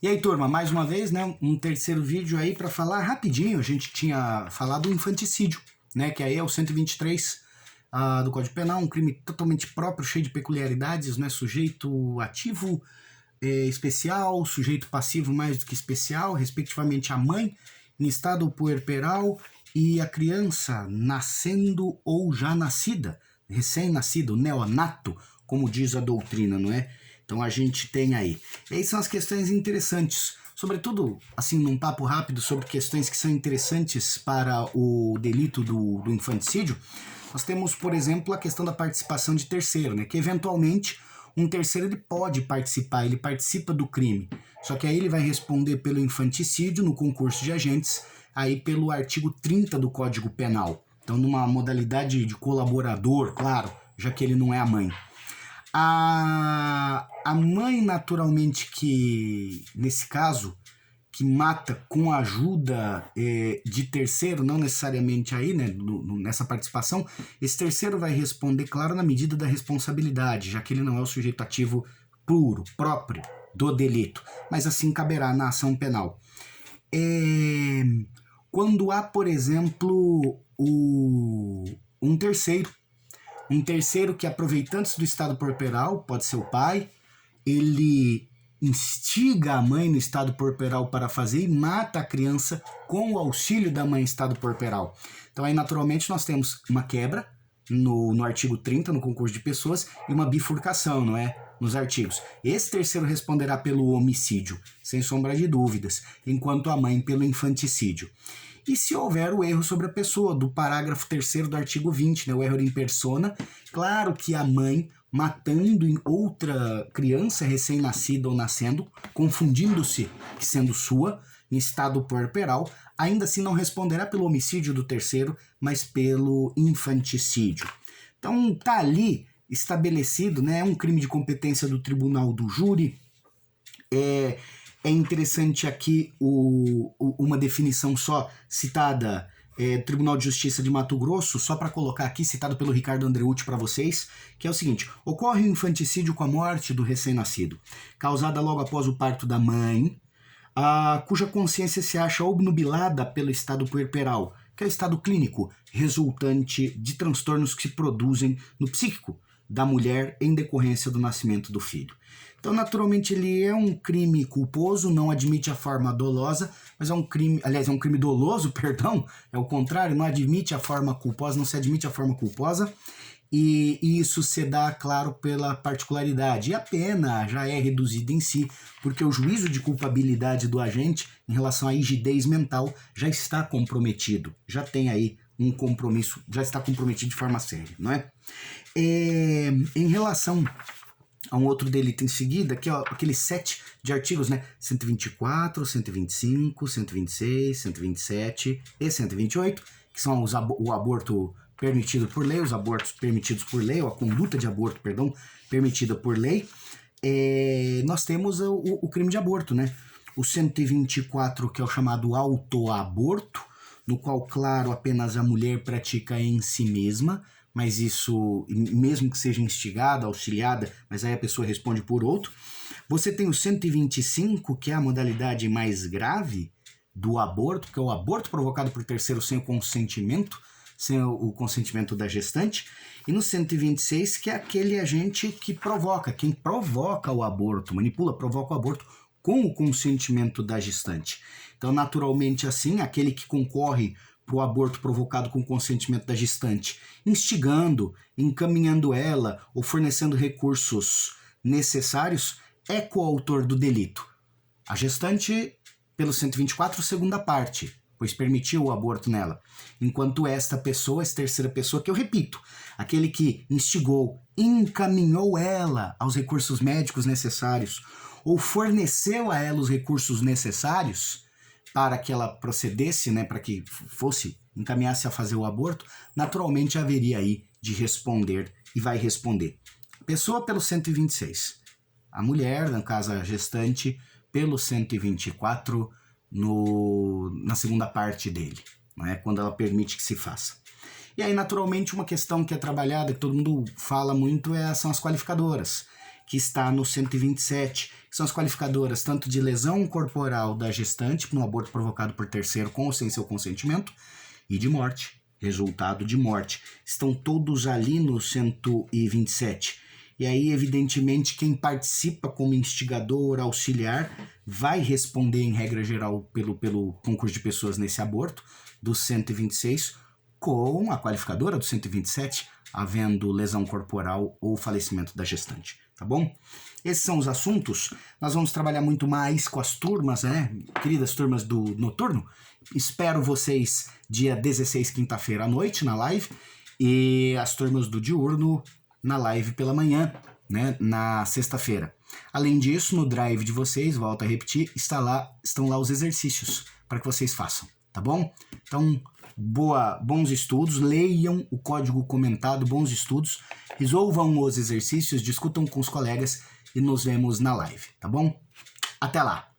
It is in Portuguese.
E aí, turma, mais uma vez, né, um terceiro vídeo aí para falar rapidinho. A gente tinha falado do infanticídio, né, que aí é o 123 do Código Penal, um crime totalmente próprio, cheio de peculiaridades, né, sujeito ativo especial, sujeito passivo mais do que especial, respectivamente a mãe em estado puerperal e a criança nascendo ou já nascida, recém-nascido, neonato, como diz a doutrina, não é? Então a gente tem aí. E aí são as questões interessantes, sobretudo, assim, num papo rápido sobre questões que são interessantes para o delito do infanticídio. Nós temos, por exemplo, a questão da participação de terceiro, né? Que eventualmente um terceiro ele pode participar, ele participa do crime. Só que aí ele vai responder pelo infanticídio no concurso de agentes, aí pelo artigo 30 do Código Penal. Então numa modalidade de colaborador, claro, já que ele não é a mãe. A mãe, naturalmente, que, nesse caso, que mata com a ajuda de terceiro, não necessariamente aí, né, nessa participação, esse terceiro vai responder, claro, na medida da responsabilidade, já que ele não é o sujeito ativo puro, próprio do delito, mas assim caberá na ação penal. Quando há, por exemplo, um terceiro que, aproveitando-se do estado puerperal, pode ser o pai, ele instiga a mãe no estado puerperal para fazer e mata a criança com o auxílio da mãe em estado puerperal. Então aí naturalmente nós temos uma quebra no artigo 30, no concurso de pessoas, e uma bifurcação, não é? Nos artigos. Esse terceiro responderá pelo homicídio, sem sombra de dúvidas, enquanto a mãe pelo infanticídio. E se houver o erro sobre a pessoa, do parágrafo 3º do artigo 20, né, o erro in persona, claro que a mãe, matando em outra criança recém-nascida ou nascendo, confundindo-se que sendo sua, em estado puerperal, ainda assim não responderá pelo homicídio do terceiro, mas pelo infanticídio. Então tá ali estabelecido, né, é um crime de competência do tribunal do júri. É interessante aqui uma definição só citada, Tribunal de Justiça de Mato Grosso, só para colocar aqui, citado pelo Ricardo Andreucci para vocês, que é o seguinte: ocorre um infanticídio com a morte do recém-nascido, causada logo após o parto da mãe, cuja consciência se acha obnubilada pelo estado puerperal, que é o estado clínico, resultante de transtornos que se produzem no psíquico da mulher em decorrência do nascimento do filho. Então, naturalmente, ele é um crime culposo, não admite a forma dolosa, mas é um crime, aliás, é um crime doloso, perdão, é o contrário, não admite a forma culposa, não se admite a forma culposa, e isso se dá, claro, pela particularidade. E a pena já é reduzida em si, porque o juízo de culpabilidade do agente em relação à rigidez mental já está comprometido, já tem aí um compromisso, já está comprometido de forma séria, não é? Em relação a um outro delito em seguida, que é aqueles 7 de artigos, né? 124, 125, 126, 127 e 128, que são o aborto permitido por lei, os abortos permitidos por lei, ou a conduta de aborto, perdão, permitida por lei. Nós temos o crime de aborto, né? O 124, que é o chamado autoaborto, no qual, claro, apenas a mulher pratica em si mesma, mas isso, mesmo que seja instigada, auxiliada, mas aí a pessoa responde por outro. Você tem o 125, que é a modalidade mais grave do aborto, que é o aborto provocado por terceiro sem o consentimento da gestante. E no 126, que é aquele agente que provoca, quem provoca o aborto, manipula, provoca o aborto com o consentimento da gestante. Então, naturalmente, assim, aquele que concorre para o aborto provocado com consentimento da gestante, instigando, encaminhando ela ou fornecendo recursos necessários, é coautor do delito. A gestante, pelo 124, segunda parte, pois permitiu o aborto nela. Enquanto esta terceira pessoa, que eu repito, aquele que instigou, encaminhou ela aos recursos médicos necessários ou forneceu a ela os recursos necessários para que ela procedesse, né, para que encaminhasse a fazer o aborto, naturalmente haveria aí de responder e vai responder. Pessoa pelo 126. A mulher, no caso a gestante, pelo 124, na segunda parte dele, né, quando ela permite que se faça. E aí, naturalmente, uma questão que é trabalhada, que todo mundo fala muito, são as qualificadoras. que está no 127, que são as qualificadoras tanto de lesão corporal da gestante, no aborto provocado por terceiro com ou sem seu consentimento, e de morte, resultado de morte. Estão todos ali no 127. E aí, evidentemente, quem participa como instigador, auxiliar, vai responder, em regra geral, pelo concurso de pessoas nesse aborto, do 126, com a qualificadora do 127, havendo lesão corporal ou falecimento da gestante, tá bom? Esses são os assuntos. Nós vamos trabalhar muito mais com as turmas, né? Queridas turmas do noturno. Espero vocês dia 16, quinta-feira à noite, na live, e as turmas do diurno na live pela manhã, né, na sexta-feira. Além disso, no drive de vocês, volto a repetir, estão lá os exercícios para que vocês façam, tá bom? Então, bons estudos, leiam o código comentado, bons estudos, resolvam os exercícios, discutam com os colegas e nos vemos na live, tá bom? Até lá!